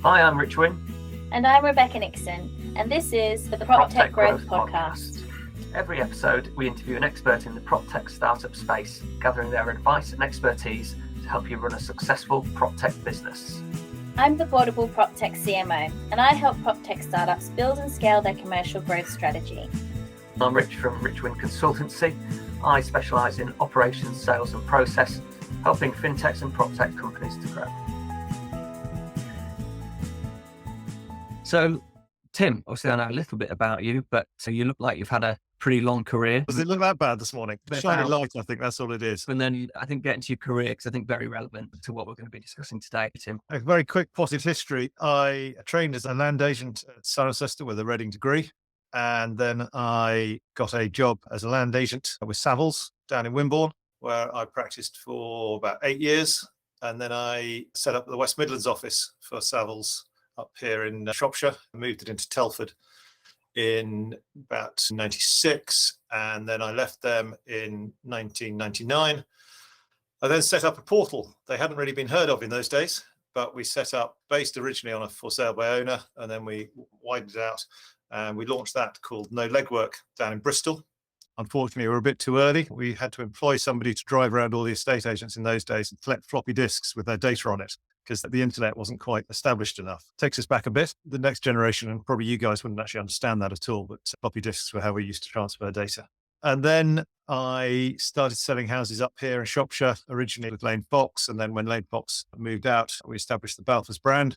Hi, I'm Rich Wynn. And I'm Rebecca Nixon, and this is the PropTech Growth Podcast. Every episode, we interview an expert in the PropTech startup space, gathering their advice and expertise to help you run a successful PropTech business. I'm the Portable PropTech CMO, and I help PropTech startups build and scale their commercial growth strategy. I'm Rich from Rich Wynn Consultancy. I specialise in operations, sales and process, helping fintechs and PropTech companies to grow. So, Tim, obviously I know a little bit about you, but you look like you've had a pretty long career. Does it look that bad this morning? Shiny light, I think that's all it is. And then I think get into your career, because I think very relevant to what we're going to be discussing today, Tim. A very quick potted history. I trained as a land agent at Cirencester with a Reading degree. And then I got a job as a land agent with Savills down in Wimborne, where I practiced for about 8 years. And then I set up the West Midlands office for Savills up here in Shropshire. I moved it into Telford in about 96, and then I left them in 1999. I then set up a portal. They hadn't really been heard of in those days, but we set up, based originally on a for sale by owner, and then we widened it out, and we launched that called No Legwork down in Bristol. Unfortunately, we were a bit too early. We had to employ somebody to drive around all the estate agents in those days and collect floppy disks with their data on it, because the internet wasn't quite established enough. Takes us back a bit. The next generation, and probably you guys wouldn't actually understand that at all, but floppy disks were how we used to transfer data. And then I started selling houses up here in Shropshire, originally with Lane Fox. And then when Lane Fox moved out, we established the Balfours brand.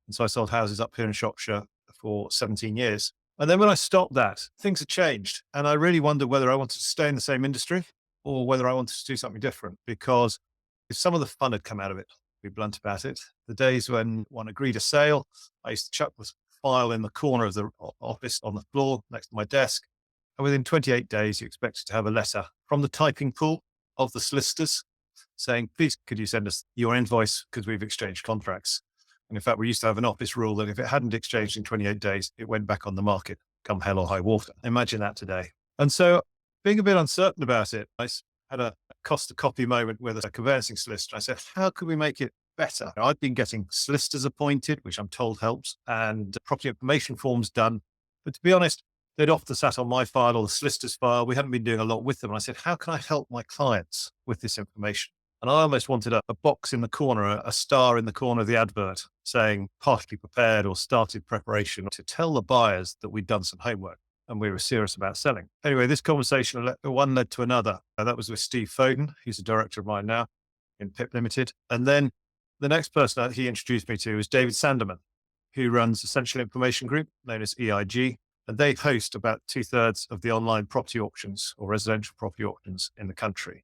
And so I sold houses up here in Shropshire for 17 years. And then when I stopped that, things had changed. And I really wondered whether I wanted to stay in the same industry or whether I wanted to do something different, because some of the fun had come out of it. Be blunt about it. The days when one agreed a sale, I used to chuck the file in the corner of the office on the floor next to my desk. And within 28 days, you expected to have a letter from the typing pool of the solicitors saying, please, could you send us your invoice because we've exchanged contracts. And in fact, we used to have an office rule that if it hadn't exchanged in 28 days, it went back on the market, come hell or high water. Imagine that today. And so being a bit uncertain about it, I had a cost a copy moment with a conveyancing solicitor. I said, how could we make it better? I've been getting solicitors appointed, which I'm told helps, and property information forms done. But to be honest, they'd often sat on my file or the solicitor's file. We hadn't been doing a lot with them. And I said, how can I help my clients with this information? And I almost wanted a box in the corner, a star in the corner of the advert saying partially prepared or started preparation, to tell the buyers that we'd done some homework and we were serious about selling. Anyway, this conversation, one led to another. That was with Steve Foden, who's a director of mine now in PIP Limited. And then the next person that he introduced me to was David Sanderman, who runs Essential Information Group, known as EIG. And they host about 2/3 of the online property auctions or residential property auctions in the country.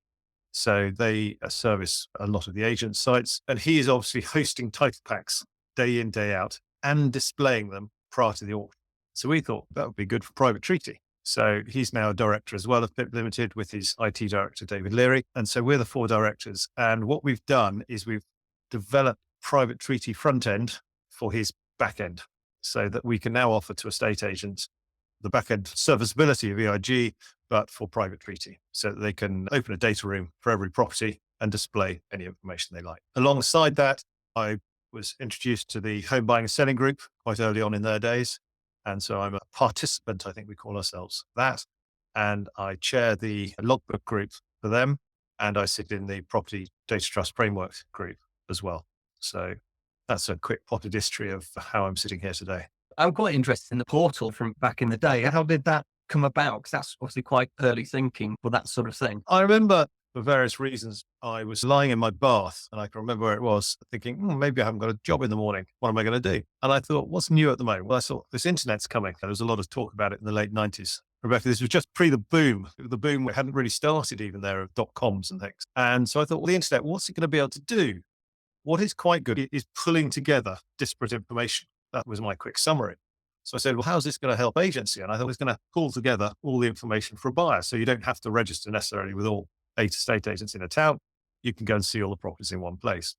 So they service a lot of the agent sites. And he is obviously hosting title packs day in, day out, and displaying them prior to the auction. So we thought that would be good for private treaty. So he's now a director as well of PIP Limited with his IT director, David Leary. And so we're the 4 directors. And what we've done is we've developed private treaty front end for his back end, so that we can now offer to estate agents the back end serviceability of EIG, but for private treaty, so that they can open a data room for every property and display any information they like. Alongside that, I was introduced to the home buying and selling group quite early on in their days. And so I'm a participant, I think we call ourselves that. And I chair the logbook group for them. And I sit in the property data trust framework group as well. So that's a quick potted history of how I'm sitting here today. I'm quite interested in the portal from back in the day. How did that come about? Because that's obviously quite early thinking for that sort of thing. I remember, for various reasons, I was lying in my bath and I can remember where it was, thinking, maybe I haven't got a job in the morning. What am I going to do? And I thought, what's new at the moment? Well, I thought this internet's coming. There was a lot of talk about it in the late 90s. Rebecca, this was just pre the boom. The boom hadn't really started even there of .coms and things. And so I thought, well, the internet, what's it going to be able to do? What is quite good is pulling together disparate information. That was my quick summary. So I said, well, how's this going to help agency? And I thought it's going to pull together all the information for a buyer. So you don't have to register necessarily with all 8 estate agents in a town. You can go and see all the properties in one place.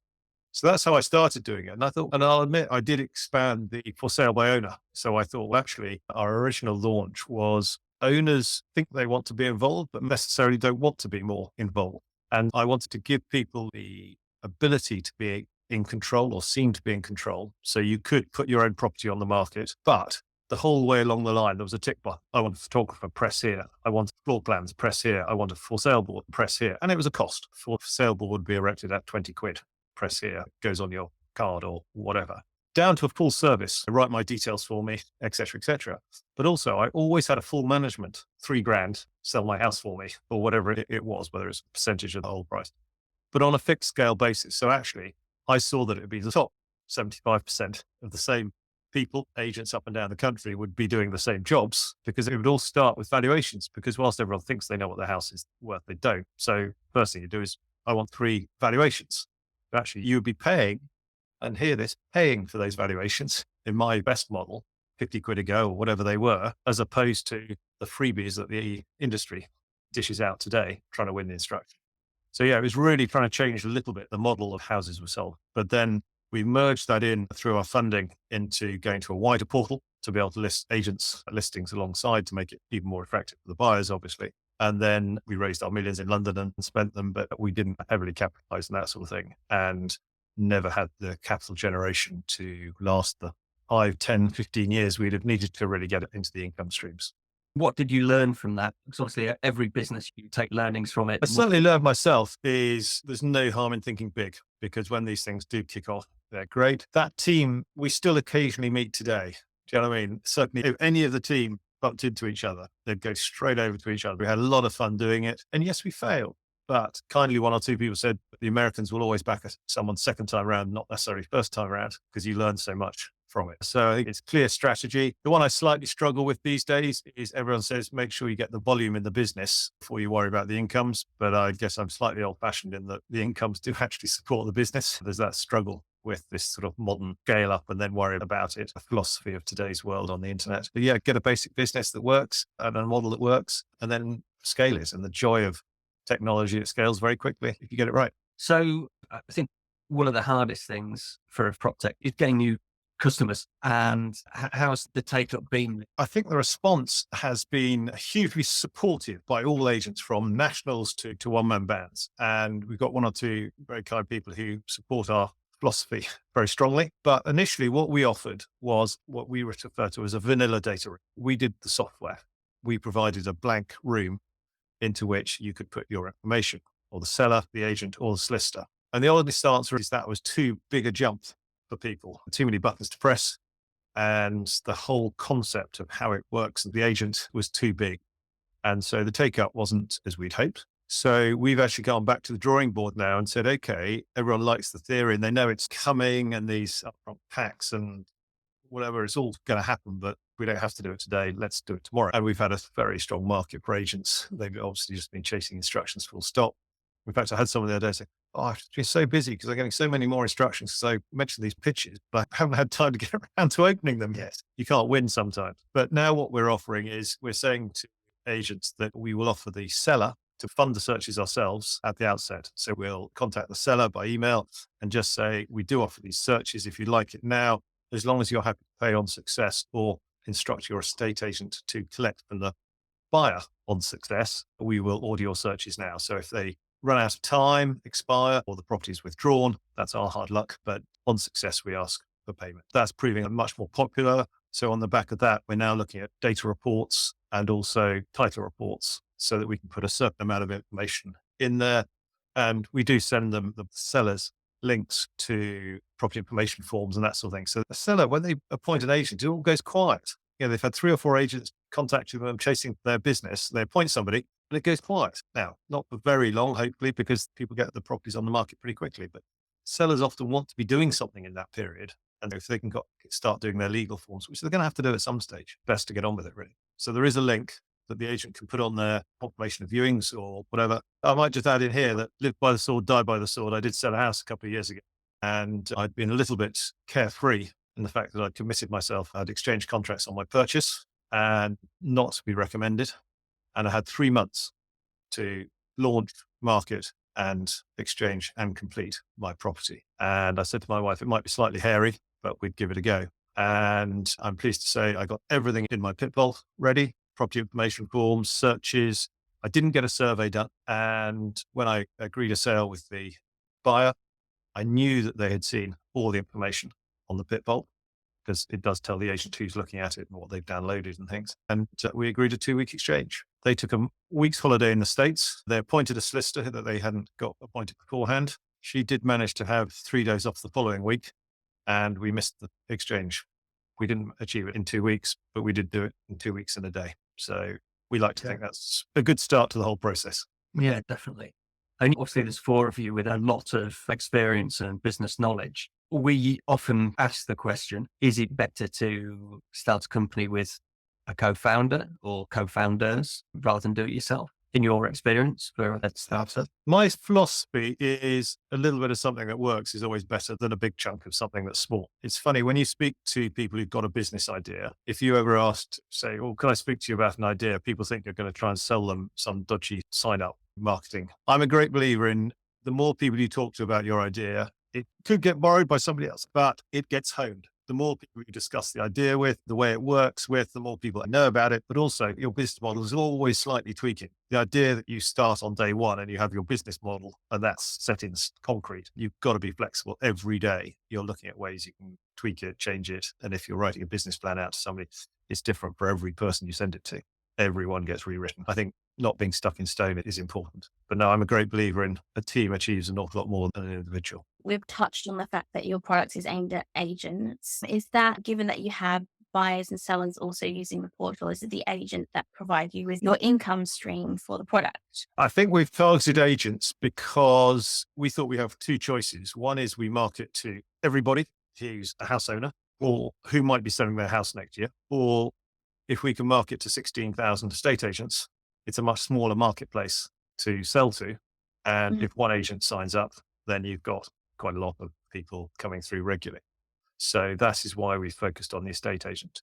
So that's how I started doing it. And I thought, and I'll admit, I did expand the for sale by owner. So I thought, well, actually, our original launch was owners think they want to be involved, but necessarily don't want to be more involved. And I wanted to give people the ability to be in control or seemed to be in control. So you could put your own property on the market, but the whole way along the line, there was a tick box. I want a photographer, press here. I want floor plans, press here. I want a for sale board, press here. And it was a cost. For sale board would be erected at 20 quid. Press here, it goes on your card or whatever. Down to a full service, write my details for me, etc., etc. But also, I always had a full management, $3,000, sell my house for me, or whatever it was, whether it's a percentage of the whole price, but on a fixed scale basis. So actually, I saw that it would be the top 75% of the same people, agents up and down the country would be doing the same jobs, because it would all start with valuations. Because whilst everyone thinks they know what their house is worth, they don't. So first thing you do is, I want 3 valuations. But actually, you would be paying, and hear this, paying for those valuations in my best model, 50 quid a go or whatever they were, as opposed to the freebies that the industry dishes out today, trying to win the instruction. So yeah, it was really trying to change a little bit the model of houses were sold. But then we merged that in through our funding into going to a wider portal to be able to list agents' listings alongside to make it even more attractive for the buyers, obviously. And then we raised our millions in London and spent them, but we didn't heavily capitalize on that sort of thing, and never had the capital generation to last the 5, 10, 15 years we'd have needed to really get it into the income streams. What did you learn from that? Because obviously every business, you take learnings from it. I certainly learned myself is there's no harm in thinking big, because when these things do kick off, they're great. That team, we still occasionally meet today. Do you know what I mean? Certainly if any of the team bumped into each other, they'd go straight over to each other. We had a lot of fun doing it. And yes, we failed. But kindly, 1 or 2 people said the Americans will always back someone second time around, not necessarily first time around, because you learn so much from it. So I think it's clear strategy. The one I slightly struggle with these days is everyone says, make sure you get the volume in the business before you worry about the incomes. But I guess I'm slightly old fashioned in that the incomes do actually support the business. There's that struggle with this sort of modern scale up and then worry about it, a philosophy of today's world on the internet. But yeah, get a basic business that works and a model that works, and then scale it. And the joy of technology, it scales very quickly if you get it right. So I think one of the hardest things for PropTech is getting new customers. And how's the take up been? I think the response has been hugely supportive by all agents, from nationals to one-man bands. And we've got 1 or 2 very kind people who support our philosophy very strongly. But initially what we offered was what we refer to as a vanilla data room. We did the software. We provided a blank room into which you could put your information, or the seller, the agent, or the solicitor. And the honest answer is that was too big a jump for people, too many buttons to press. And the whole concept of how it works with the agent was too big. And so the take up wasn't as we'd hoped. So we've actually gone back to the drawing board now and said, okay, everyone likes the theory and they know it's coming, and these upfront packs and whatever, it's all going to happen, but we don't have to do it today. Let's do it tomorrow. And we've had a very strong market for agents. They've obviously just been chasing instructions full stop. In fact, I had someone the other day say, I've been so busy because I'm getting so many more instructions. So I mentioned these pitches, but I haven't had time to get around to opening them yet. You can't win sometimes. But now what we're offering is we're saying to agents that we will offer the seller to fund the searches ourselves at the outset. So we'll contact the seller by email and just say, we do offer these searches if you like it now, as long as you're happy to pay on success, or instruct your estate agent to collect from the buyer on success, we will order your searches now. So if they run out of time, expire, or the property is withdrawn, that's our hard luck. But on success, we ask for payment. That's proving much more popular. So on the back of that, we're now looking at data reports and also title reports, so that we can put a certain amount of information in there. And we do send them, the sellers, links to property information forms and that sort of thing. So the seller, when they appoint an agent, it all goes quiet. You know, they've had 3 or 4 agents contacting them, chasing their business. They appoint somebody, and it goes quiet. Now, not for very long, hopefully, because people get the properties on the market pretty quickly. But sellers often want to be doing something in that period. And if they can start doing their legal forms, which they're going to have to do at some stage, best to get on with it, really. So there is a link that the agent can put on their confirmation of viewings or whatever. I might just add in here that live by the sword, die by the sword. I did sell a house a couple of years ago, and I'd been a little bit carefree in the fact that I'd committed myself. I'd exchanged contracts on my purchase, and not to be recommended. And I had 3 months to launch, market, and exchange and complete my property. And I said to my wife, it might be slightly hairy, but we'd give it a go. And I'm pleased to say I got everything in my pitbull ready, property information forms, searches. I didn't get a survey done. And when I agreed a sale with the buyer, I knew that they had seen all the information on the pit vault, because it does tell the agent who's looking at it and what they've downloaded and things. And we agreed a 2-week exchange. They took a week's holiday in the States. They appointed a solicitor that they hadn't got appointed beforehand. She did manage to have 3 days off the following week, and we missed the exchange. We didn't achieve it in 2 weeks, but we did do it in 2 weeks and a day. So we like to think that's a good start to the whole process. Yeah, definitely. And obviously there's 4 of you with a lot of experience and business knowledge. We often ask the question, is it better to start a company with a co-founder or co-founders rather than do it yourself? In your experience for a startup? My philosophy is a little bit of something that works is always better than a big chunk of something that's small. It's funny when you speak to people who've got a business idea, if you ever asked, say, oh, can I speak to you about an idea? People think you're going to try and sell them some dodgy sign up marketing. I'm a great believer in the more people you talk to about your idea, it could get borrowed by somebody else, but it gets honed. The more people you discuss the idea with, the way it works with, the more people that know about it, but also your business model is always slightly tweaking. The idea that you start on day one and you have your business model and that's set in concrete, you've got to be flexible every day. You're looking at ways you can tweak it, change it. And if you're writing a business plan out to somebody, it's different for every person you send it to. Everyone gets rewritten. I think not being stuck in stone is important. But no, I'm a great believer in a team achieves an awful lot more than an individual. We've touched on the fact that your product is aimed at agents. Is that, given that you have buyers and sellers also using the portal, is it the agent that provide you with your income stream for the product? I think we've targeted agents because we thought we have 2 choices. One is we market to everybody who's a house owner or who might be selling their house next year, or if we can market to 16,000 estate agents, it's a much smaller marketplace to sell to. And if one agent signs up, then you've got quite a lot of people coming through regularly. So that is why we focused on the estate agent.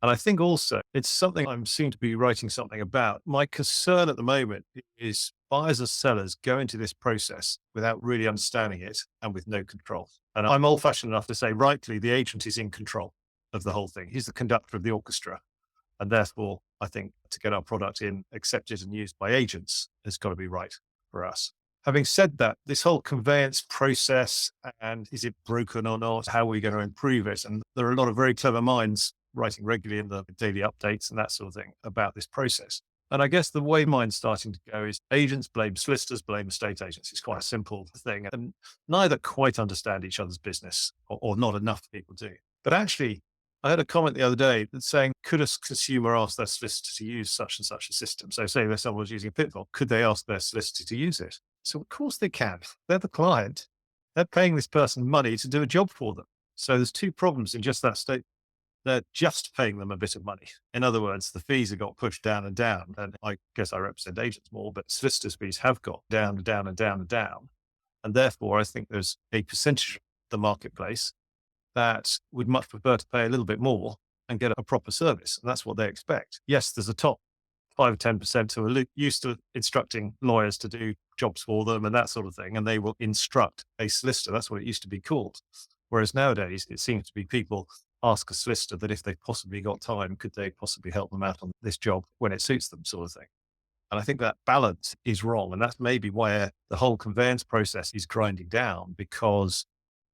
And I think also it's something I'm soon to be writing something about. My concern at the moment is buyers or sellers go into this process without really understanding it and with no control. And I'm old fashioned enough to say, rightly, the agent is in control of the whole thing. He's the conductor of the orchestra. And therefore, I think to get our product in, accepted and used by agents has got to be right for us. Having said that, this whole conveyance process and is it broken or not? How are we going to improve it? And there are a lot of very clever minds writing regularly in the daily updates and that sort of thing about this process. And I guess the way mine's starting to go is agents blame solicitors, blame estate agents. It's quite a simple thing. And neither quite understand each other's business or not enough people do. But actually, I had a comment the other day that's saying, could a consumer ask their solicitor to use such and such a system? So say that someone was using a pitfall, could they ask their solicitor to use it? So of course they can. They're the client. They're paying this person money to do a job for them. So there's 2 problems in just that state. They're just paying them a bit of money. In other words, the fees have got pushed down and down. And I guess I represent agents more, but solicitors' fees have got down and down and down and down. And therefore, I think there's a percentage of the marketplace that would much prefer to pay a little bit more and get a proper service. And that's what they expect. Yes, there's a top 5 or 10% who are used to instructing lawyers to do jobs for them and that sort of thing. And they will instruct a solicitor. That's what it used to be called. Whereas nowadays, it seems to be people ask a solicitor that if they've possibly got time, could they possibly help them out on this job when it suits them, sort of thing. And I think that balance is wrong. And that's maybe where the whole conveyance process is grinding down, because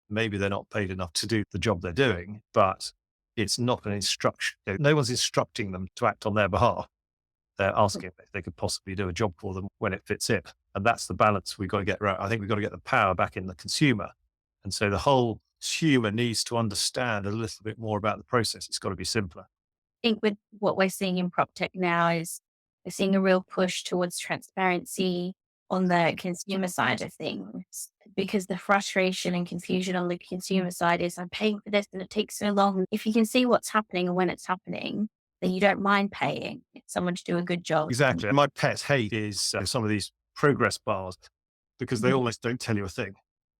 maybe they're not paid enough to do the job they're doing, but it's not an instruction. No one's instructing them to act on their behalf. They're asking if they could possibly do a job for them when it fits in. And that's the balance we've got to get right. I think we've got to get the power back in the consumer. And so the whole consumer needs to understand a little bit more about the process. It's got to be simpler. I think with what we're seeing in PropTech now is we're seeing a real push towards transparency on the consumer side of things, because the frustration and confusion on the consumer side is, I'm paying for this and it takes so long. If you can see what's happening and when it's happening, then you don't mind paying someone to do a good job. Exactly. And my pet hate is some of these progress bars, because they almost don't tell you a thing.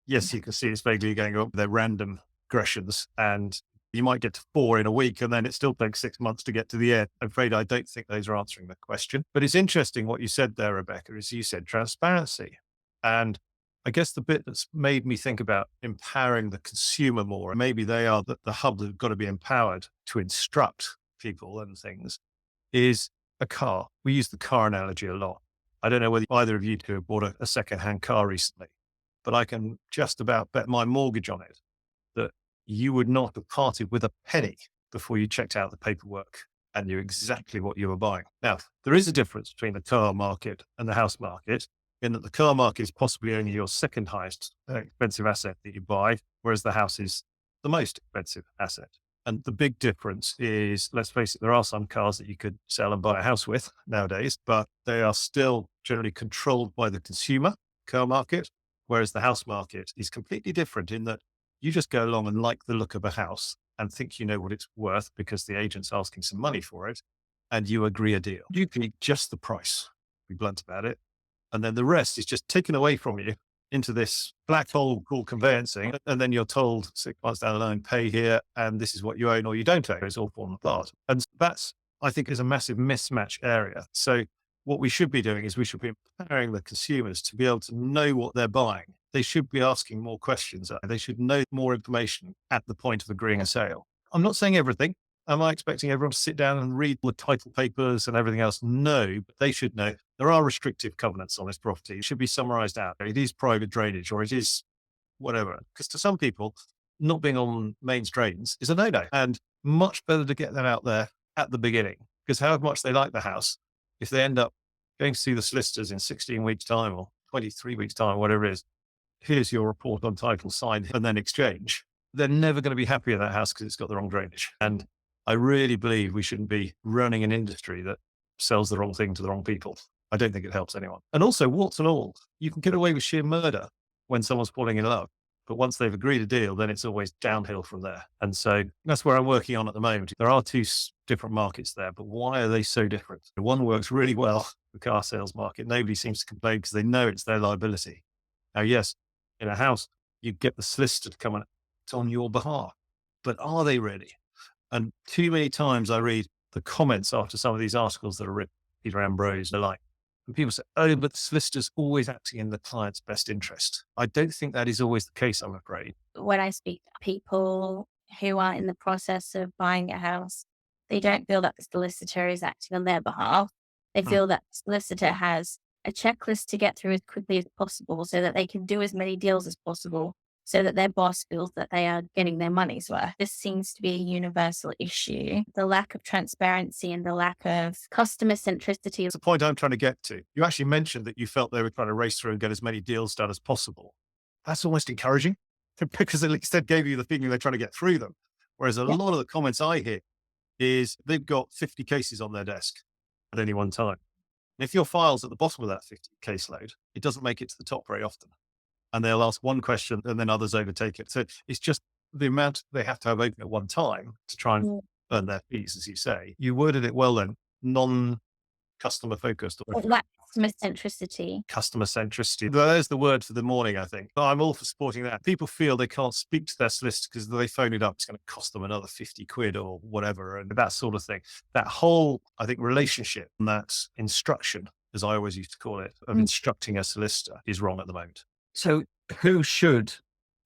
Yes, you can see it's vaguely going up. They're random progressions, and you might get to 4 in a week, and then it still takes 6 months to get to the end. I'm afraid I don't think those are answering the question. But it's interesting what you said there, Rebecca, is you said transparency. And I guess the bit that's made me think about empowering the consumer more, and maybe they are the hub that have got to be empowered to instruct people and things, is a car. We use the car analogy a lot. I don't know whether either of you two have bought a second-hand car recently. but I can just about bet my mortgage on it that you would not have parted with a penny before you checked out the paperwork and knew exactly what you were buying. Now, there is a difference between the car market and the house market in that the car market is possibly only your second highest expensive asset that you buy, whereas the house is the most expensive asset. And the big difference is, let's face it, there are some cars that you could sell and buy a house with nowadays, but they are still generally controlled by the consumer car market, whereas the house market is completely different in that you just go along and like the look of a house and think you know what it's worth because the agent's asking some money for it, and you agree a deal. You can just the price, be blunt about it. And then the rest is just taken away from you into this black hole called conveyancing. And then you're told 6 months down the line, pay here, and this is what you own or you don't own. It's all falling apart. And that's, I think, is a massive mismatch area. So what we should be doing is we should be empowering the consumers to be able to know what they're buying. They should be asking more questions. They should know more information at the point of agreeing a sale. I'm not saying everything. Am I expecting everyone to sit down and read the title papers and everything else? No, but they should know there are restrictive covenants on this property. It should be summarized out. It is private drainage or it is whatever. Because to some people, not being on mains drains is a no-no. And much better to get that out there at the beginning. Because however much they like the house, if they end up going to see the solicitors in 16 weeks' time or 23 weeks' time, whatever it is, here's your report on title signed and then exchange. They're never going to be happy in that house because it's got the wrong drainage. And I really believe we shouldn't be running an industry that sells the wrong thing to the wrong people. I don't think it helps anyone. And also, warts and all, you can get away with sheer murder when someone's falling in love. But once they've agreed a deal, then it's always downhill from there. And so that's where I'm working on at the moment. There are two different markets there, but why are they so different? One works really well, the car sales market. Nobody seems to complain because they know it's their liability. Now, yes, in a house, you get the solicitor to come and act on your behalf. But are they really? And too many times I read the comments after some of these articles that are written, Peter Ambrose and the like, and people say, oh, but the solicitor's always acting in the client's best interest. I don't think that is always the case, I'm afraid. When I speak to people who are in the process of buying a house, they don't feel that the solicitor is acting on their behalf. They feel that the solicitor has a checklist to get through as quickly as possible so that they can do as many deals as possible, so that their boss feels that they are getting their money's worth. This seems to be a universal issue. The lack of transparency and the lack of customer centricity. That's the point I'm trying to get to. You actually mentioned that you felt they were trying to race through and get as many deals done as possible. That's almost encouraging because at least that gave you the feeling they're trying to get through them. Whereas a lot of the comments I hear is they've got 50 cases on their desk at any one time. And if your file's at the bottom of that 50 caseload, it doesn't make it to the top very often. And they'll ask one question and then others overtake it. So it's just the amount they have to have open at one time to try and earn their fees, as you say. You worded it well then, non-customer focused. Or Lack customer centricity. customer centricity. There's the word for the morning, I think. I'm all for supporting that. People feel they can't speak to their solicitor because they phone it up. It's going to cost them another 50 quid or whatever, and that sort of thing. That whole, I think, relationship and that instruction, as I always used to call it, of instructing a solicitor is wrong at the moment. So who should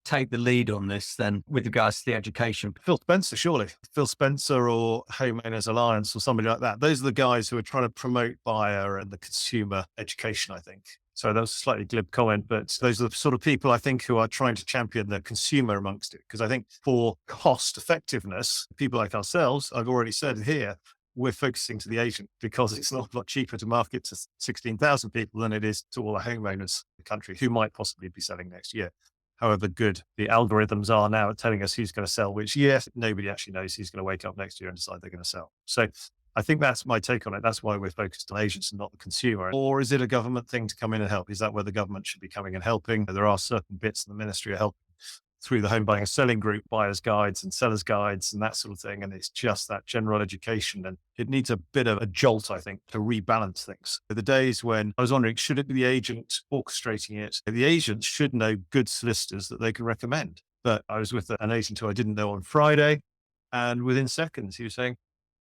take the lead on this then with regards to the education? Phil Spencer, surely. Phil Spencer or Homeowners Alliance or somebody like that. Those are the guys who are trying to promote buyer and the consumer education, I think. So that was a slightly glib comment, but those are the sort of people I think who are trying to champion the consumer amongst it. Because I think for cost effectiveness, people like ourselves, I've already said here, we're focusing to the agent because it's not a lot cheaper to market to 16,000 people than it is to all the homeowners in the country who might possibly be selling next year. However good the algorithms are now at telling us who's going to sell, which, yes, nobody actually knows who's going to wake up next year and decide they're going to sell. So I think that's my take on it. That's why we're focused on agents and not the consumer. Or is it a government thing to come in and help? Is that where the government should be coming and helping? There are certain bits in the ministry of help through the home buying and selling group, buyers guides and sellers guides and that sort of thing. And it's just that general education. And it needs a bit of a jolt, I think, to rebalance things. The days when I was wondering, should it be the agent orchestrating it? The agent should know good solicitors that they can recommend. But I was with an agent who I didn't know on Friday. And within seconds, he was saying,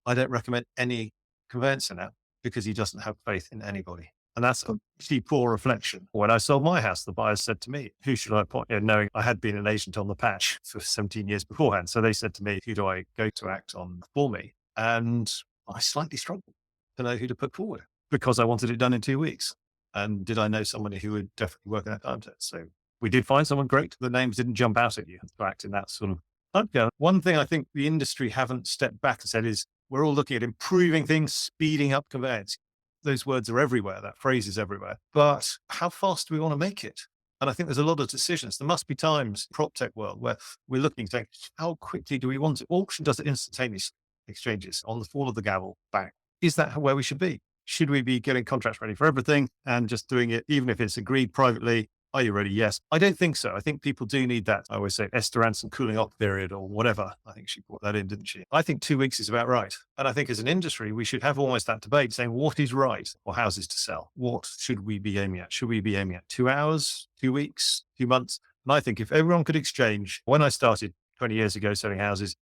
I don't recommend any conveyancer now because he doesn't have faith in anybody. And that's a pretty poor reflection. When I sold my house, the buyers said to me, who should I appoint? Knowing I had been an agent on the patch for 17 years beforehand. So they said to me, who do I go to act on for me? And I slightly struggled to know who to put forward because I wanted it done in 2 weeks. And did I know somebody who would definitely work in that time set? So We did find someone great. The names didn't jump out at you, in fact, in that sort of okay. One thing I think the industry haven't stepped back and said is we're all looking at improving things, speeding up conveyance. Those words are everywhere. That phrase is everywhere. But how fast do we want to make it? And I think there's a lot of decisions. There must be times, PropTech world, where we're looking to think, how quickly do we want it? Auction does it instantaneous exchanges on the fall of the gavel back. Is that where we should be? Should we be getting contracts ready for everything and just doing it, even if it's agreed privately? Are you ready? Yes. I don't think so. I think people do need that. I always say Esther Ransom cooling off period or whatever. I think she brought that in, didn't she? I think 2 weeks is about right. And I think as an industry, we should have almost that debate saying what is right for houses to sell? What should we be aiming at? Should we be aiming at 2 hours, 2 weeks, 2 months? And I think if everyone could exchange, when I started 20 years ago selling houses,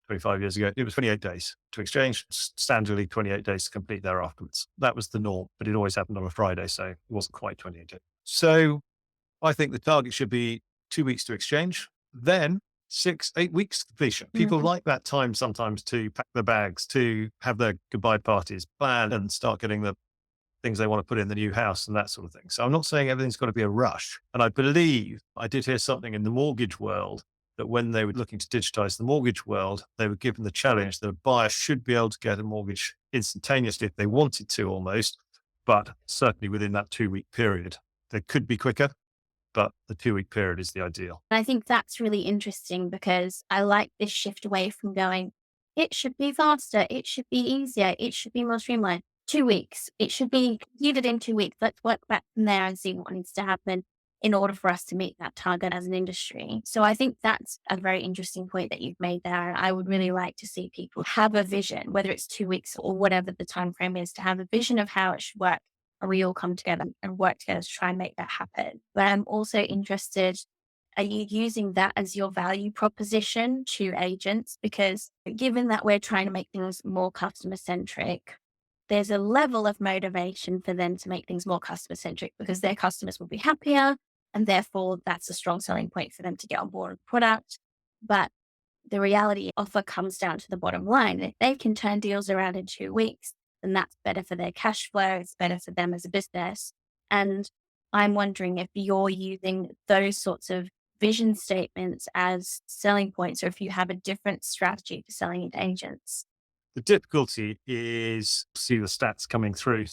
25 years ago, it was 28 days to exchange, standardly 28 days to complete thereafterwards. That was the norm, but it always happened on a Friday. So it wasn't quite 28 days. So I think the target should be 2 weeks to exchange, then 6, 8 weeks completion. People like that time sometimes to pack their bags, to have their goodbye parties, plan and start getting the things they want to put in the new house and that sort of thing. So I'm not saying everything's got to be a rush. And I believe I did hear something in the mortgage world that when they were looking to digitize the mortgage world, they were given the challenge that a buyer should be able to get a mortgage instantaneously if they wanted to almost, but certainly within that 2-week period. They could be quicker, but the 2-week period is the ideal. I think that's really interesting because I like this shift away from going, it should be faster, it should be easier, it should be more streamlined. 2 weeks, it should be completed in 2 weeks. Let's work back from there and see what needs to happen in order for us to meet that target as an industry. So I think that's a very interesting point that you've made there. I would really like to see people have a vision, whether it's 2 weeks or whatever the time frame is, to have a vision of how it should work. And we all come together and work together to try and make that happen. But I'm also interested, are you using that as your value proposition to agents? Because given that we're trying to make things more customer centric, there's a level of motivation for them to make things more customer centric because their customers will be happier. And therefore, that's a strong selling point for them to get on board with the product. But the reality offer comes down to the bottom line. If they can turn deals around in 2 weeks, then that's better for their cash flow. It's better for them as a business. And I'm wondering if you're using those sorts of vision statements as selling points, or if you have a different strategy for selling to agents. The difficulty is see the stats coming through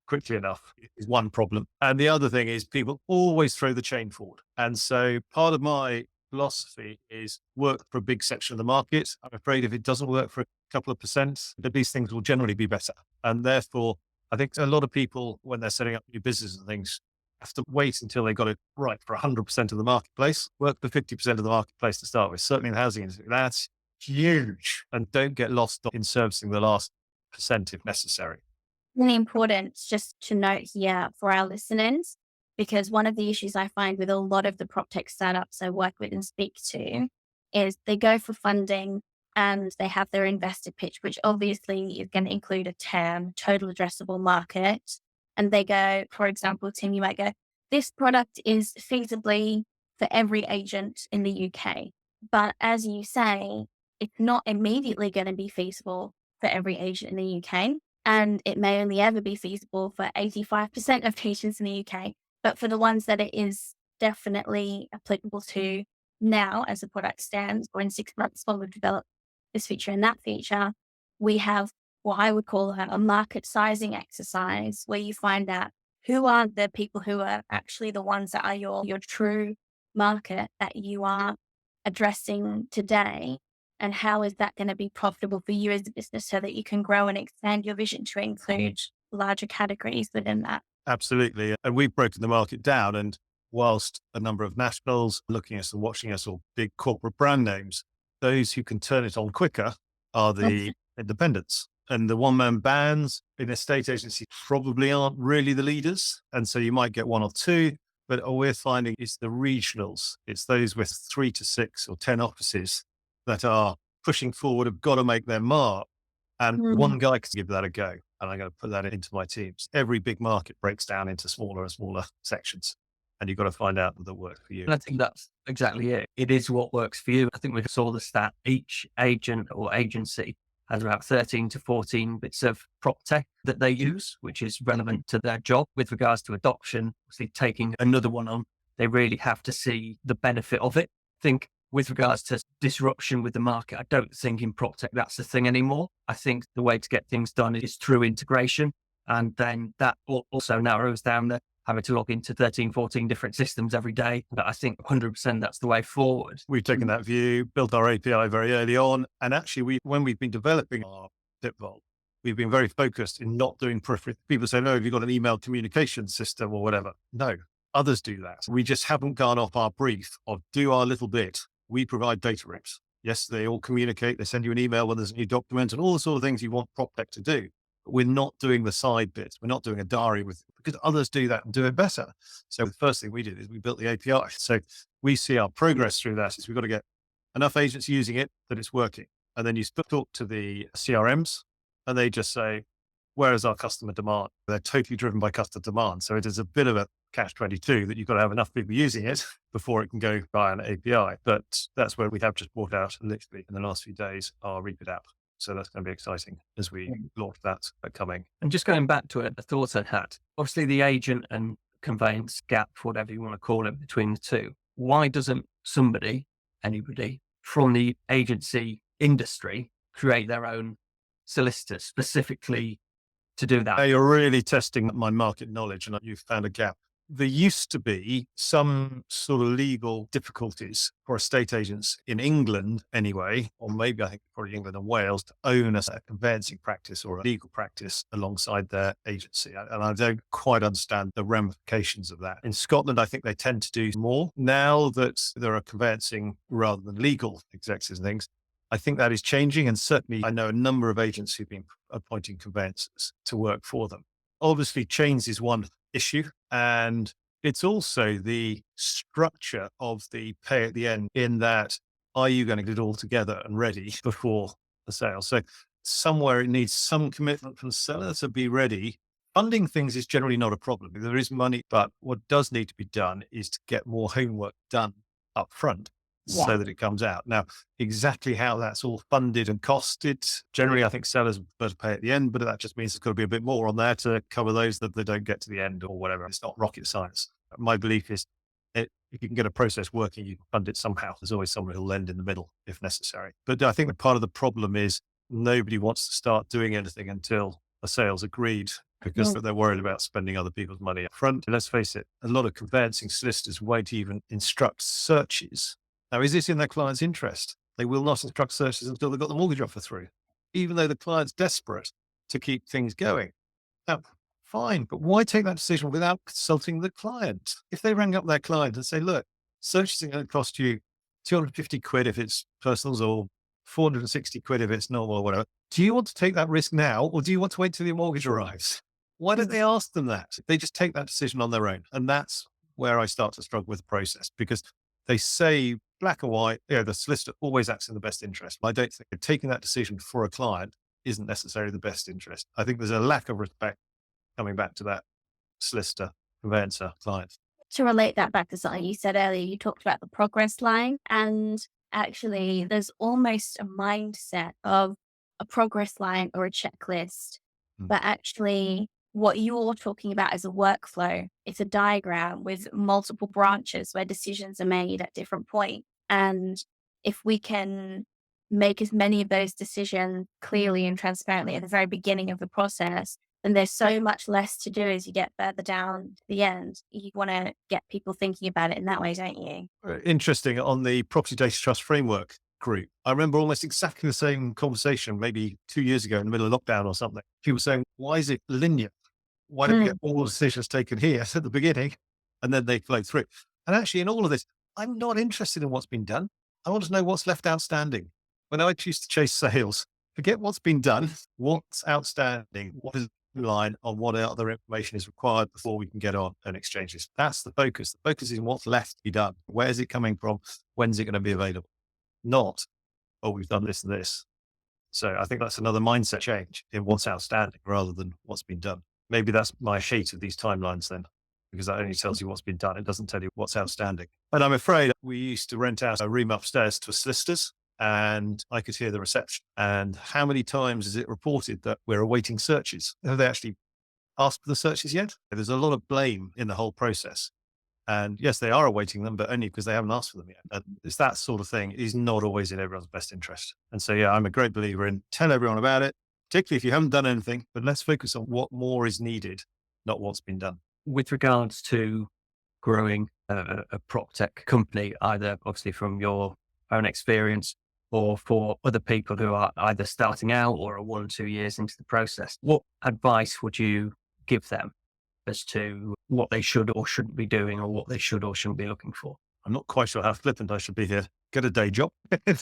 quickly enough is one problem. And the other thing is people always throw the chain forward. And so part of my philosophy is work for a big section of the market. I'm afraid if it doesn't work for a couple of percent, that these things will generally be better. And therefore, I think a lot of people, when they're setting up new businesses and things, have to wait until they got it right for 100% of the marketplace, work for 50% of the marketplace to start with. Certainly in the housing industry, that's huge. And don't get lost in servicing the last percent if necessary. Really important just to note here for our listeners, because one of the issues I find with a lot of the PropTech startups I work with and speak to is they go for funding and they have their investor pitch, which obviously is going to include a TAM, total addressable market. And they go, for example, Tim, you might go, this product is feasibly for every agent in the UK. But as you say, it's not immediately going to be feasible for every agent in the UK. And it may only ever be feasible for 85% of agents in the UK. But for the ones that it is definitely applicable to now as the product stands, or in 6 months when we've developed this feature and that feature, we have what I would call a market sizing exercise where you find out who are the people who are actually the ones that are your true market that you are addressing today. And how is that going to be profitable for you as a business so that you can grow and expand your vision to include larger categories within that? Absolutely. And we've broken the market down. And whilst a number of nationals looking at us and watching us, or big corporate brand names, those who can turn it on quicker are the independents. And the one-man bands in estate agency probably aren't really the leaders. And so you might get 1 or 2, but all we're finding is the regionals. It's those with 3 to 6 or 10 offices that are pushing forward, have got to make their mark. And one guy can give that a go. And I'm going to put that into my teams. Every big market breaks down into smaller and smaller sections. And you've got to find out that works for you. And I think that's exactly it. It is what works for you. I think we saw the stat, each agent or agency has about 13 to 14 bits of PropTech that they use, which is relevant to their job with regards to adoption. Obviously, taking another one on they really have to see the benefit of it. I think with regards to disruption with the market, I don't think in PropTech that's the thing anymore. I think the way to get things done is through integration. And then that also narrows down the having to log into 13, 14 different systems every day. But I think 100% that's the way forward. We've taken that view, built our API very early on. And actually, when we've been developing our tip vault, we've been very focused in not doing periphery. People say, no, have you got an email communication system or whatever? No, others do that. We just haven't gone off our brief of do our little bit. We provide data rooms. Yes, they all communicate. They send you an email when there's a new document and all the sort of things you want PropTech to do. But we're not doing the side bits. We're not doing a diary because others do that and do it better. So the first thing we did is we built the API. So we see our progress through that is we've got to get enough agents using it that it's working. And then you talk to the CRMs and they just say, where is our customer demand? They're totally driven by customer demand. So it is a bit of a catch-22 that you've got to have enough people using it before it can go via an API. But that's where we have just brought out, literally in the last few days, our Repeat app. So that's going to be exciting as we launch that coming. And just going back to it, the thought I had, obviously the agent and conveyance gap, whatever you want to call it, between the two. Why doesn't anybody from the agency industry create their own solicitor specifically to do that? Now you're really testing my market knowledge and you've found a gap. There used to be some sort of legal difficulties for estate agents in England anyway, or maybe I think probably England and Wales, to own a conveyancing practice or a legal practice alongside their agency. And I don't quite understand the ramifications of that. In Scotland, I think they tend to do more. Now that there are conveyancing rather than legal executives and things, I think that is changing. And certainly I know a number of agents who've been appointing conveyancers to work for them. Obviously, change is one issue. And it's also the structure of the pay at the end in that, are you going to get it all together and ready before the sale? So somewhere it needs some commitment from the seller to be ready. Funding things is generally not a problem. There is money, but what does need to be done is to get more homework done up front. Yeah. So that it comes out. Now, exactly how that's all funded and costed, generally, I think sellers better pay at the end, but that just means there's got to be a bit more on there to cover those that they don't get to the end or whatever. It's not rocket science. My belief is if you can get a process working, you can fund it somehow. There's always someone who'll lend in the middle if necessary. But I think that part of the problem is nobody wants to start doing anything until a sale's agreed because they're worried about spending other people's money up front. Let's face it, a lot of conveyancing solicitors won't even instruct searches. Now, is this in their client's interest? They will not instruct searches until they've got the mortgage offer through, even though the client's desperate to keep things going. Now, fine, but why take that decision without consulting the client? If they rang up their client and say, look, searches are going to cost you 250 quid if it's personals or 460 quid if it's normal or whatever. Do you want to take that risk now or do you want to wait till your mortgage arrives? Why don't they ask them that? They just take that decision on their own. And that's where I start to struggle with the process because they say black and white, the solicitor always acts in the best interest. I don't think taking that decision for a client isn't necessarily the best interest. I think there's a lack of respect coming back to that solicitor, conveyancer, client. To relate that back to something you said earlier, you talked about the progress line. And actually, there's almost a mindset of a progress line or a checklist. But actually, what you're talking about is a workflow. It's a diagram with multiple branches where decisions are made at different points. And if we can make as many of those decisions clearly and transparently at the very beginning of the process, then there's so much less to do as you get further down to the end. You want to get people thinking about it in that way, don't you? Interesting. On the Property Data Trust Framework group, I remember almost exactly the same conversation maybe 2 years ago in the middle of lockdown or something. People saying, why is it linear? Why don't we get all the decisions taken here at the beginning and then they flow through? And actually in all of this, I'm not interested in what's been done. I want to know what's left outstanding. When I choose to chase sales, forget what's been done, what's outstanding, what is the line on what other information is required before we can get on and exchange this. That's the focus. The focus is what's left to be done. Where is it coming from? When's it going to be available? Not, oh, we've done this and this. So I think that's another mindset change in what's outstanding rather than what's been done. Maybe that's my hate of these timelines then, because that only tells you what's been done. It doesn't tell you what's outstanding. And I'm afraid we used to rent out a room upstairs to a solicitor's and I could hear the reception. And how many times is it reported that we're awaiting searches? Have they actually asked for the searches yet? There's a lot of blame in the whole process. And yes, they are awaiting them, but only because they haven't asked for them yet. And it's that sort of thing is not always in everyone's best interest. And so, yeah, I'm a great believer in tell everyone about it, particularly if you haven't done anything, but let's focus on what more is needed, not what's been done. With regards to growing a PropTech company, either obviously from your own experience or for other people who are either starting out or are 1 or 2 years into the process, what advice would you give them as to what they should or shouldn't be doing, or what they should or shouldn't be looking for? I'm not quite sure how flippant I should be here. Get a day job,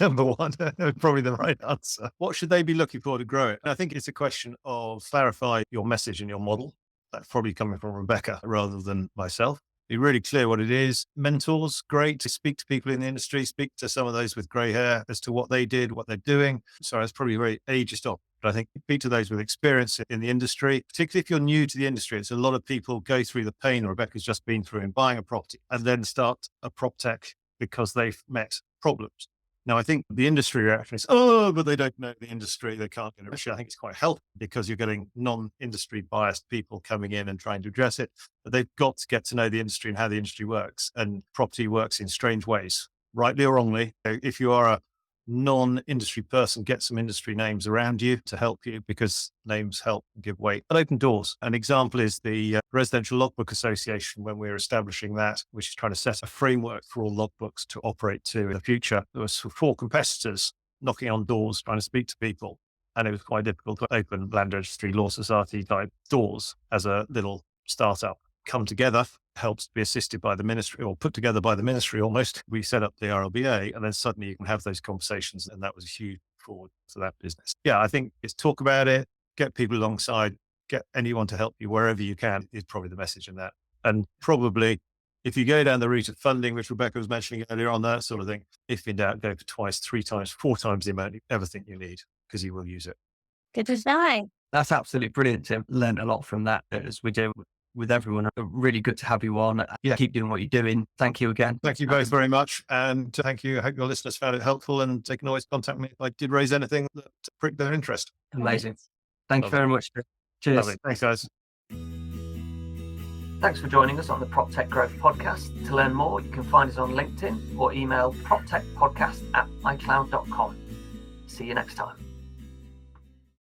number one, probably the right answer. What should they be looking for to grow it? And I think it's a question of clarify your message and your model. That's probably coming from Rebecca rather than myself. Be really clear what it is. Mentors, great to speak to people in the industry, speak to some of those with grey hair as to what they did, what they're doing. Sorry, that's probably very ageist off, but I think speak to those with experience in the industry, particularly if you're new to the industry. It's a lot of people go through the pain Rebecca's just been through in buying a property and then start a PropTech because they've met problems. Now, I think the industry reaction is, oh, but they don't know the industry. They can't get it. Actually, I think it's quite helpful because you're getting non-industry biased people coming in and trying to address it. But they've got to get to know the industry and how the industry works. And property works in strange ways, rightly or wrongly. If you are a non-industry person, get some industry names around you to help you, because names help give weight and open doors. An example is the Residential Logbook Association. When we were establishing that, which is trying to set a framework for all logbooks to operate to in the future, there was 4 competitors knocking on doors, trying to speak to people. And it was quite difficult to open land registry, law society type doors as a little startup. Come together, helps to be assisted by the ministry, or put together by the ministry almost. We set up the RLBA, and then suddenly you can have those conversations. And that was a huge forward for that business. Yeah, I think it's talk about it, get people alongside, get anyone to help you wherever you can is probably the message in that. And probably if you go down the route of funding, which Rebecca was mentioning earlier on, that sort of thing, if in doubt, go for 2, 3 times, 4 times the amount you ever think you need, because you will use it. Good to know. That's absolutely brilliant, Tim. Learned a lot from that, as we do with everyone. Really good to have you on. Yeah, keep doing what you're doing. Thank you again. Thank you both very much. And thank you. I hope your listeners found it helpful, and they can always contact me if I did raise anything that pricked their interest. Amazing. Thank Lovely. you very much. Cheers. Lovely. Thanks, guys. Thanks for joining us on the PropTech Growth Podcast. To learn more, you can find us on LinkedIn or email proptechpodcast@icloud.com. See you next time.